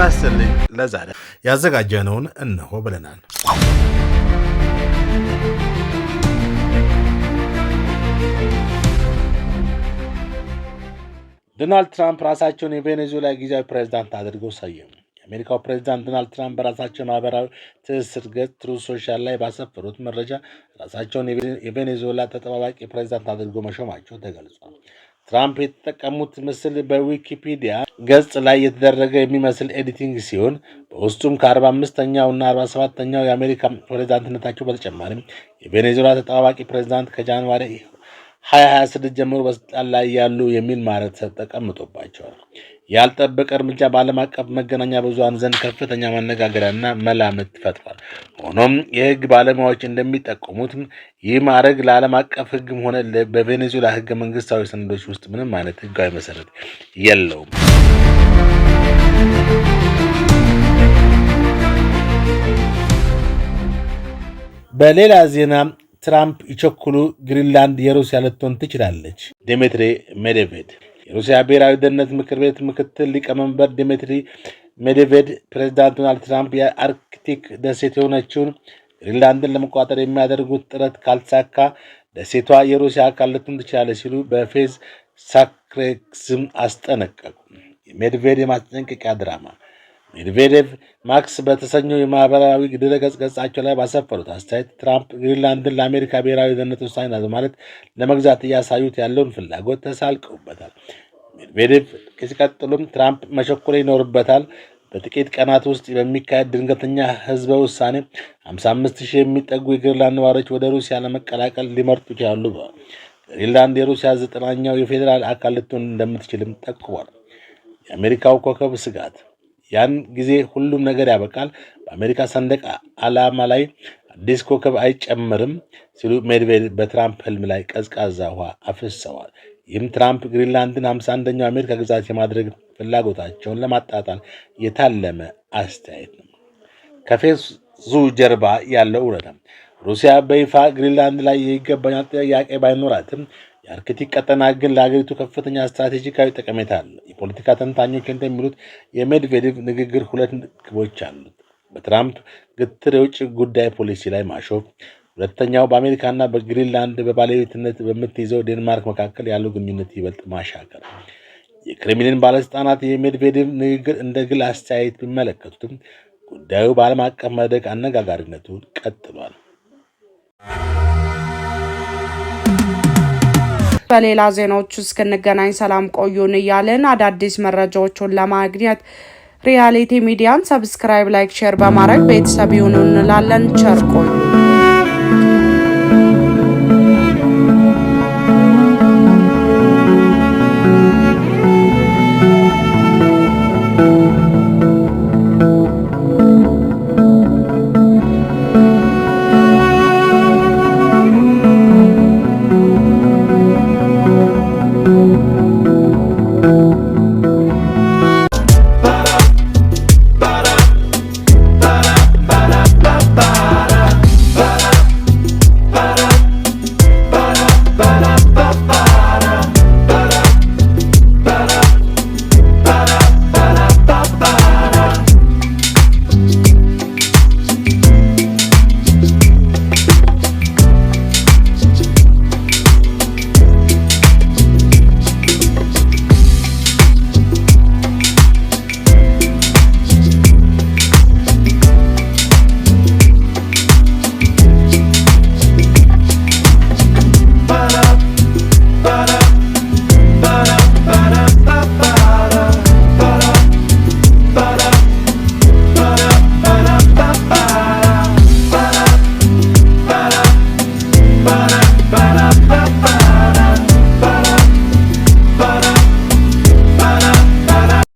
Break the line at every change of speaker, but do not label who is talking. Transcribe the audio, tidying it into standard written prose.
ጤና ይስጥልኝ። ለዛሬ ያዘጋጀነውን እነሆ ብለናል። ዶናልድ ትራምፕ ራሳቸውን የቬኔዙዌላ ጊዜያዊ ፕሬዝዳንት አድርገው ሰየሙ። የአሜሪካው ፕሬዝዳንት ዶናልድ ትራምፕ በራሳቸው ማህበራዊ ትስስር ገጽ ትሩዝ ሶሻል ላይ ባሰፈሩት መረጃ ራሳቸውን የቬኔዙዌላ ተጠባባቂ ፕሬዝዳንት አድርገው መሾማቸው ተገልጿል። ትራምፕ የተጠቀሙት ምስል በዊኪፒዲያ ገጽ ላይ የተደረገ የሚመስል ኤዲቲንግ ሲሆን በውስጡም ከ45ኛው እና 47ኛው የአሜሪካ ፕሬዝዳንትነታቸው በተጨማሪም የቬኔዙዌላ ተጠባባቂ ፕሬዝዳንት ከጃንዋሪ 2026 ጀምሮ በስልጣን ላይ ያሉ የሚል ማለት ተቀምጦባቸዋል። ያልጠበቀ እርምጃ በዓለም አቀፍ መገናኛ ብዙሃን ዘንድ ከፍተኛ መነጋገሪያና መላምት ፈጥሯል። ሆኖም የህግ ባለሙያዎች እንደሚጠቁሙት ይህ ማድረግ ለዓለም አቀፍ ህግም ሆነ በቬኔዙዌላ ህገ መንግስታዊ ሰነዶች ውስጥ ምንም አይነት ህጋዊ መሰረት የለውም። በሌላ ዜና ትራምፕ ይቸኩሉ፣ ግሪንላንድ የሩሲያ ልትሆን ትችላለች። ዲሚትሪ ሜድቬዴቭ የሩሲያ ብሔራዊ ደህንነት ምክር ቤት ምክትል ሊቀመንበር ዲሚትሪ ሜድቬዴቭ ፕሬዝዳንት ዶናልድ ትራምፕ የአርክቲክ ደሴት የሆነችውን ግሪንላንድን ለመቆጣጠር የሚያደርጉት ጥረት ካልተሳካ ደሴቷ የሩሲያ አካል ልትሆን ትችላለች ሲሉ በፌዝ ሳክሬክስም አስጠነቀቁ። የሜድቬዴቭ የማስጠንቀቂያ ድራማ ሜድቬዴቭ ማክስ በተሰኘው የማህበራዊ ድረገጽ ገጻቸው ላይ ባሰፈሩት አስተያየት ትራምፕ ግሪንላንድን ለአሜሪካ ብሔራዊ ደህንነት ወሳኝ ናት በማለት ለመግዛት እያሳዩት ያለውን ፍላጎት ተሳልቀውበታል። ሜድቬዴቭ ሲቀጥሉም ትራምፕ መቸኮል ይኖርበታል፣ በጥቂት ቀናት ውስጥ በሚካሄድ ድንገተኛ ህዝበ ውሳኔ 55,000 የሚጠጉ የግሪንላንድ ነዋሪዎች ወደ ሩሲያ ለመቀላቀል ሊመርጡ ይችላሉ። ግሪንላንድ የሩሲያ 9ኛው የፌዴራል አካል ልትሆን እንደምትችልም ጠቁሟል። የአሜሪካው ኮከብ ስጋት ያን ጊዜ ሁሉም ነገር ያበቃል፣ በአሜሪካ ሰንደቅ ዓላማ ላይ አዲስ ኮከብ አይጨምርም ሲሉ ሜድቬዴቭ በትራምፕ ህልም ላይ ቀዝቃዛ ውሃ አፍስሰዋል። ይህም ትራምፕ ግሪንላንድን 51ኛው የአሜሪካ ግዛት የማድረግ ፍላጎታቸውን ለማጣጣል የታለመ አስተያየት ነው። ከፌዙ ጀርባ ያለው እውነታ ሩሲያ በይፋ ግሪንላንድ ላይ ይገባኛል ጥያቄ ባይኖራትም የአርክቲክ ቀጠና ግን ለሀገሪቱ ከፍተኛ ስትራቴጂካዊ ጠቀሜታ አለ። የፖለቲካ ተንታኞች እንደሚሉት የሜድቬዴቭ ንግግር ሁለት ግቦች አሉት። በትራምፕ ግትር የውጭ ጉዳይ ፖሊሲ ላይ ማሾፍ፣ ሁለተኛው በአሜሪካና በግሪንላንድ በባለቤትነት በምትይዘው ዴንማርክ መካከል ያለው ግንኙነት ይበልጥ ማሻከር። የክሬምሊን ባለስልጣናት የሜድቬዴቭ ንግግር እንደ ግል አስተያየት ቢመለከቱትም ጉዳዩ በዓለም አቀፍ መድረክ አነጋጋሪነቱን ቀጥሏል።
በሌላ ዜናዎች እስክንገናኝ ሰላም ቆዩን እያልን አዳዲስ መረጃዎችን ለማግኘት ሪያሊቲ ሚዲያን ሰብስክራይብ፣ ላይክ፣ ሼር በማድረግ ቤተሰብ ይሁኑ እንላለን። ቸር ቆዩ።